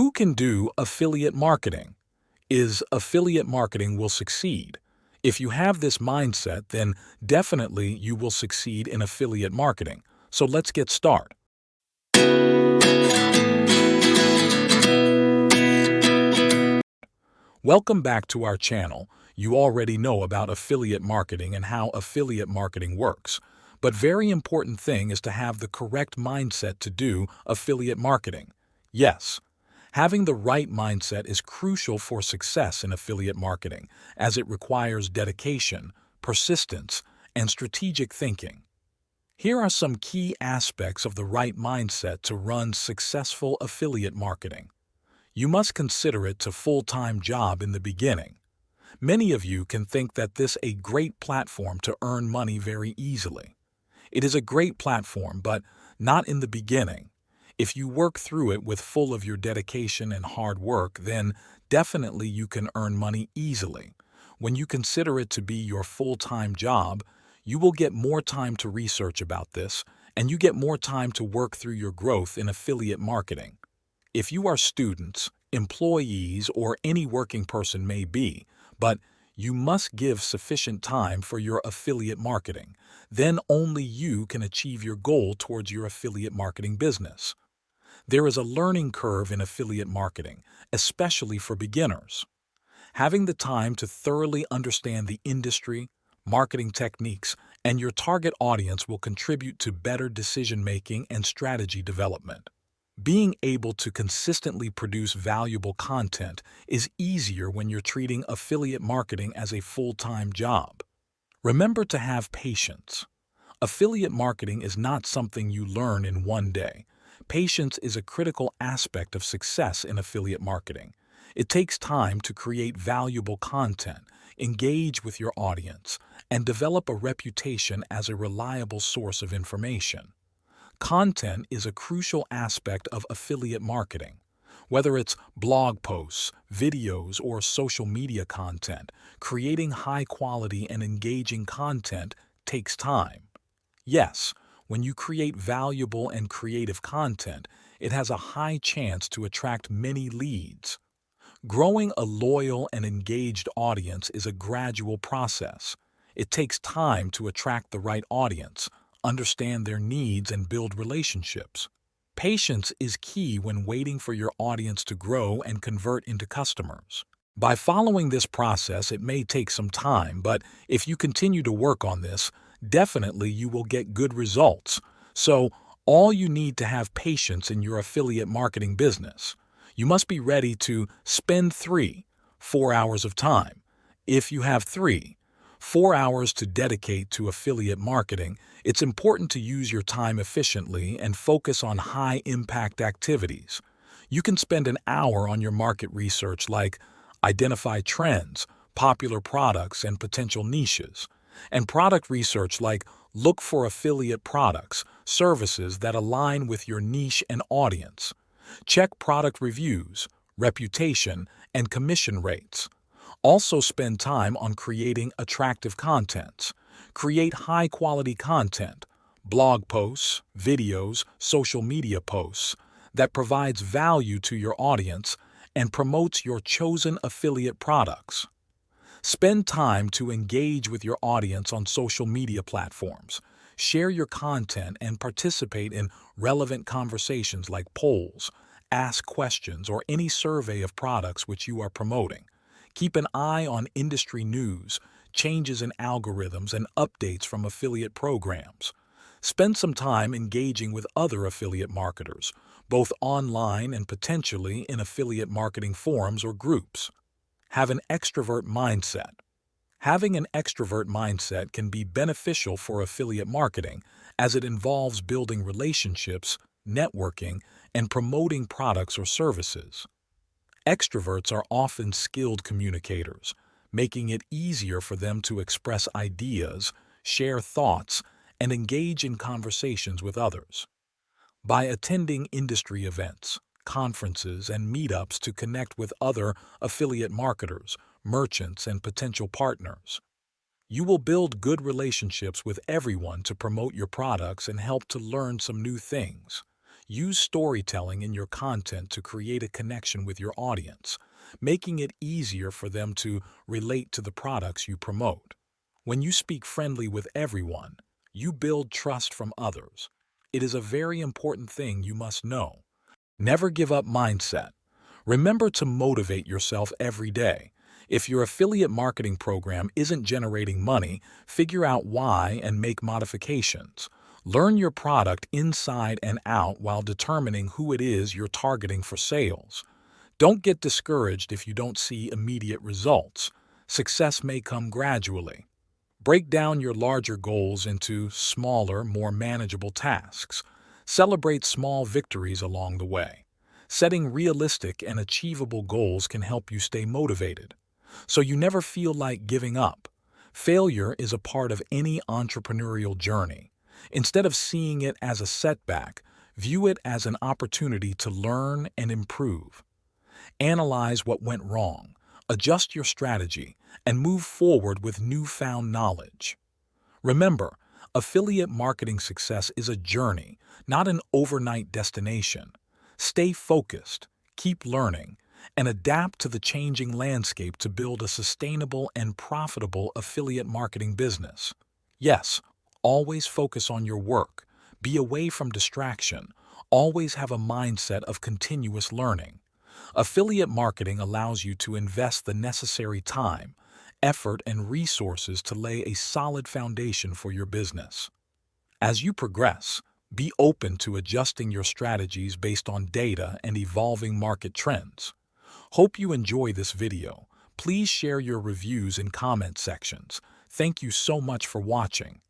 Who can do affiliate marketing? Is affiliate marketing will succeed? If you have this mindset, then definitely you will succeed in affiliate marketing. So let's get started. Welcome back to our channel. You already know about affiliate marketing and how affiliate marketing works. But very important thing is to have the correct mindset to do affiliate marketing. Yes, having the right mindset is crucial for success in affiliate marketing, as it requires dedication, persistence, and strategic thinking. Here are some key aspects of the right mindset to run successful affiliate marketing. You must consider it a full-time job in the beginning. Many of you can think that this is a great platform to earn money very easily. It is a great platform, but not in the beginning. If you work through it with full of your dedication and hard work, then definitely you can earn money easily. When you consider it to be your full-time job, you will get more time to research about this, and you get more time to work through your growth in affiliate marketing. If you are students, employees, or any working person may be, but you must give sufficient time for your affiliate marketing. Then only you can achieve your goal towards your affiliate marketing business. There is a learning curve in affiliate marketing, especially for beginners. Having the time to thoroughly understand the industry, marketing techniques, and your target audience will contribute to better decision-making and strategy development. Being able to consistently produce valuable content is easier when you're treating affiliate marketing as a full-time job. Remember to have patience. Affiliate marketing is not something you learn in one day. Patience is a critical aspect of success in affiliate marketing. It takes time to create valuable content, engage with your audience, and develop a reputation as a reliable source of information. Content is a crucial aspect of affiliate marketing. Whether it's blog posts, videos, or social media content, creating high-quality and engaging content takes time. Yes, when you create valuable and creative content, it has a high chance to attract many leads. Growing a loyal and engaged audience is a gradual process. It takes time to attract the right audience, understand their needs, and build relationships. Patience is key when waiting for your audience to grow and convert into customers. By following this process, it may take some time, but if you continue to work on this, definitely you will get good results. So, all you need to have patience in your affiliate marketing business. You must be ready to spend 4 hours of time. If you have 4 hours to dedicate to affiliate marketing, it's important to use your time efficiently and focus on high-impact activities. You can spend an hour on your market research, like identify trends, popular products, and potential niches, and product research, like look for affiliate products, services that align with your niche and audience. Check product reviews, reputation, and commission rates. Also spend time on creating attractive contents. Create high-quality content, blog posts, videos, social media posts that provides value to your audience and promotes your chosen affiliate products. Spend time to engage with your audience on social media platforms. Share your content and participate in relevant conversations like polls, ask questions, or any survey of products which you are promoting. Keep an eye on industry news, changes in algorithms, and updates from affiliate programs. Spend some time engaging with other affiliate marketers, both online and potentially in affiliate marketing forums or groups. Have an extrovert mindset. Having an extrovert mindset can be beneficial for affiliate marketing, as it involves building relationships, networking, and promoting products or services. Extroverts are often skilled communicators, making it easier for them to express ideas, share thoughts, and engage in conversations with others. By attending industry events, conferences, and meetups to connect with other affiliate marketers, merchants, and potential partners, you will build good relationships with everyone to promote your products and help to learn some new things. Use storytelling in your content to create a connection with your audience, making it easier for them to relate to the products you promote. When you speak friendly with everyone, you build trust from others. It is a very important thing you must know. Never give up mindset. Remember to motivate yourself every day. If your affiliate marketing program isn't generating money, figure out why and make modifications. Learn your product inside and out while determining who it is you're targeting for sales. Don't get discouraged if you don't see immediate results. Success may come gradually. Break down your larger goals into smaller, more manageable tasks. Celebrate small victories along the way. Setting realistic and achievable goals can help you stay motivated, so you never feel like giving up. Failure is a part of any entrepreneurial journey. Instead of seeing it as a setback, view it as an opportunity to learn and improve. Analyze what went wrong, adjust your strategy, and move forward with newfound knowledge. Remember, affiliate marketing success is a journey, not an overnight destination. Stay focused, keep learning, and adapt to the changing landscape to build a sustainable and profitable affiliate marketing business. Yes, always focus on your work. Be away from distraction. Always have a mindset of continuous learning. Affiliate marketing allows you to invest the necessary time, effort, and resources to lay a solid foundation for your business. As you progress, be open to adjusting your strategies based on data and evolving market trends. Hope you enjoy this video. Please share your reviews in comment sections. Thank you so much for watching.